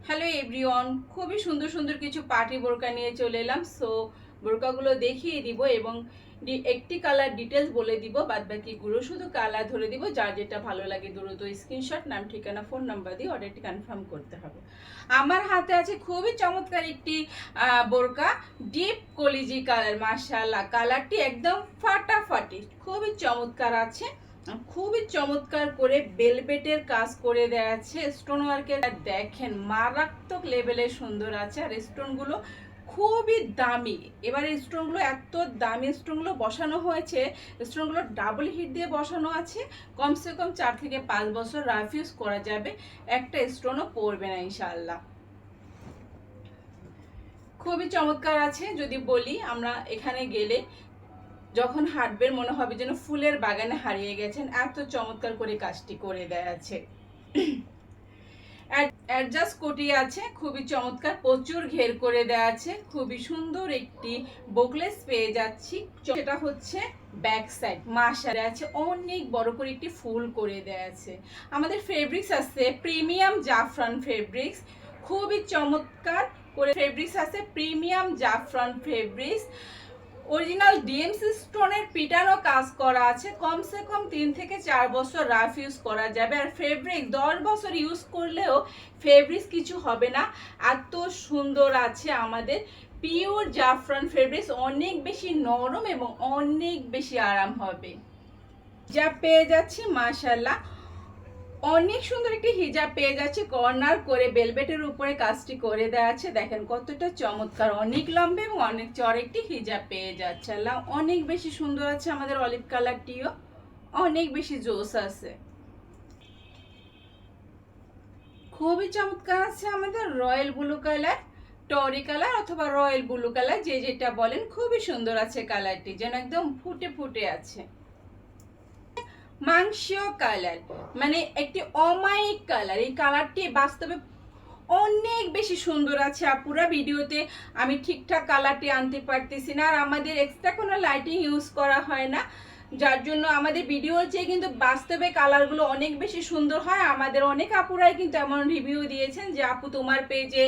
Hello everyone, খুবই সুন্দর সুন্দর কিছু পার্টি বোরকা নিয়ে চলে এলাম। সো বোরকাগুলো দেখিয়ে দিব এবং একটি কালার ডিটেলস বলে দিব, বাদ বাকিগুলো শুধু কালার ধরে দিব। যার যেটা ভালো লাগে দ্রুত স্ক্রিনশট, নাম ঠিকানা ফোন নাম্বার দিয়ে অর্ডারটি কনফার্ম করতে হবে। আমার হাতে আছে খুবই চমৎকার একটি বোরকা, ডিপ কলিজি কালার। মাশাআল্লাহ, কালারটি একদম ফাটাফাটি, খুবই চমৎকার আছে। খুবই চমৎকার করে বেলভেটের কাজ করে দেয়া আছে, স্টোন ওয়ার্কের। দেখেন মারাত্মক লেভেলের সুন্দর আছে, আর স্টোনগুলো খুবই দামি। এবারে স্টোনগুলো এত দামি স্টোনগুলো বসানো হয়েছে, স্টোনগুলো ডাবল হিট দিয়ে বসানো আছে। কমসে কম 4 থেকে 5 বছর রাফ ইউজ করা যাবে, একটা স্টোনও পড়বে না ইনশাআল্লাহ। খুবই চমৎকার আছে। যদি বলি, আমরা এখানে গেলে যখন হাঁটবেন মনে হবে যেন ফুলের বাগানে হারিয়ে গেছেন, এত চমৎকার করে কাজটি করে দেয়া আছে। অ্যাডজাস্ট কোটি আছে, খুবই চমৎকার, প্রচুর ঘের করে দেয়া আছে। খুবই সুন্দর একটি বোকলেস পেয়ে যাচ্ছি, সেটা হচ্ছে ব্যাক সাইড। মাশাআল্লাহ আছে, অনেক বড় করে একটি ফুল করে দেয়া আছে। আমাদের ফেব্রিক্স আছে প্রিমিয়াম জাফরান ফেব্রিক্স, খুবই চমৎকার করে ফেব্রিক্স আছে, প্রিমিয়াম জাফরান ফেব্রিক্স। অরিজিনাল ডিএমসি স্টোনের পিটানো কাজ করা আছে। কমসে কম 3 থেকে 4 বছর রাফ ইউজ করা যাবে, আর ফেব্রিক 10 বছর ইউজ করলেও ফেব্রিক্স কিছু হবে না, এত সুন্দর আছে আমাদের পিওর জাফরান ফেব্রিক্স। অনেক বেশি নরম এবং অনেক বেশি আরাম হবে। যা পেয়ে যাচ্ছি মাশাআল্লাহ, অনেক সুন্দর একটি হিজাব পেয়ে যাচ্ছে, কর্নার করে বেলভেটের উপরে কাজটি করে দেওয়া আছে। দেখেন কতটা চমৎকার, অনেক লম্বা এবং অনেক চড় একটি হিজাব পেয়ে যাচ্ছে। আল্লাহ, অনেক বেশি সুন্দর আছে। আমাদের অলিভ কালারটিও অনেক বেশি জোস আছে, খুবই চমৎকার আছে। আমাদের রয়্যাল ব্লু কালার, টরি কালার অথবা রয়্যাল ব্লু কালার, যে যেটা বলেন, খুবই সুন্দর আছে কালারটি, যেন একদম ফুটে ফুটে আছে। মাংসীয় কালার, মানে একটি অমায়িক কালার। এই কালারটি বাস্তবে অনেক বেশি সুন্দর আছে আপুরা। ভিডিওতে আমি ঠিকঠাক কালারটি আনতে পারতেছি না, আর আমাদের এক্সট্রা কোনো লাইটিং ইউজ করা হয় না, যার জন্য আমাদের ভিডিওর চেয়ে কিন্তু বাস্তবে কালারগুলো অনেক বেশি সুন্দর হয়। আমাদের অনেক আপুরাই কিন্তু এমন রিভিউ দিয়েছেন যে আপু, তোমার পেজে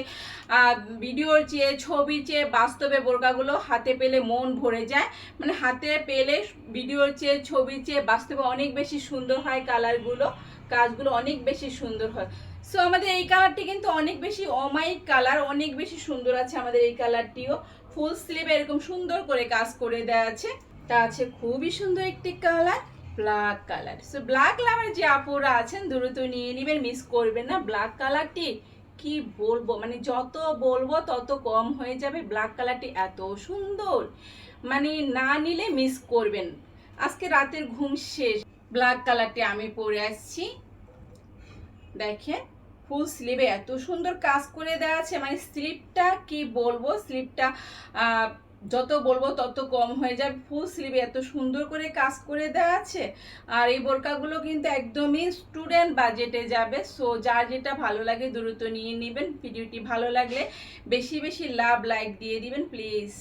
ভিডিওর চেয়ে, ছবি চেয়ে বাস্তবে বোরকাগুলো হাতে পেলে মন ভরে যায়। মানে হাতে পেলে ভিডিওর চেয়ে, ছবি চেয়ে বাস্তবে অনেক বেশি সুন্দর হয় কালারগুলো, কাজগুলো অনেক বেশি সুন্দর হয়। সো আমাদের এই কালারটি কিন্তু অনেক বেশি অমায়িক কালার, অনেক বেশি সুন্দর আছে আমাদের এই কালারটিও। ফুল স্লিভে এরকম সুন্দর করে কাজ করে দেওয়া আছে। তা আছে খুবই সুন্দর একটি colour, black colour. So black colour যে আপুরা আছেন দ্রুত নিয়ে নেবেন, মিস করবেন না। ব্ল্যাক কালারটি কি বলবো, মানে যত বলবো তত কম হয়ে যাবে। ব্ল্যাক কালারটি এত সুন্দর, মানে না নিলে মিস করবেন। আজকে রাতের ঘুম শেষ। ব্ল্যাক কালারটি আমি পরে আসছি, দেখেন ফুল স্লিভে এত সুন্দর কাজ করে দেওয়া আছে। মানে স্লিভটা কি বলবো, স্লিভটা যত বলবো তত কম হয়ে যাবে। ফুল স্লিভে এত সুন্দর করে কাজ করে দেওয়া আছে, আর এই বোরকাগুলো কিন্তু একদমই স্টুডেন্ট বাজেটে যাবে। সো যার যেটা ভালো লাগে দ্রুত নিয়ে নেবেন। ভিডিওটি ভালো লাগলে বেশি বেশি লাভ লাইক দিয়ে দিবেন প্লিজ।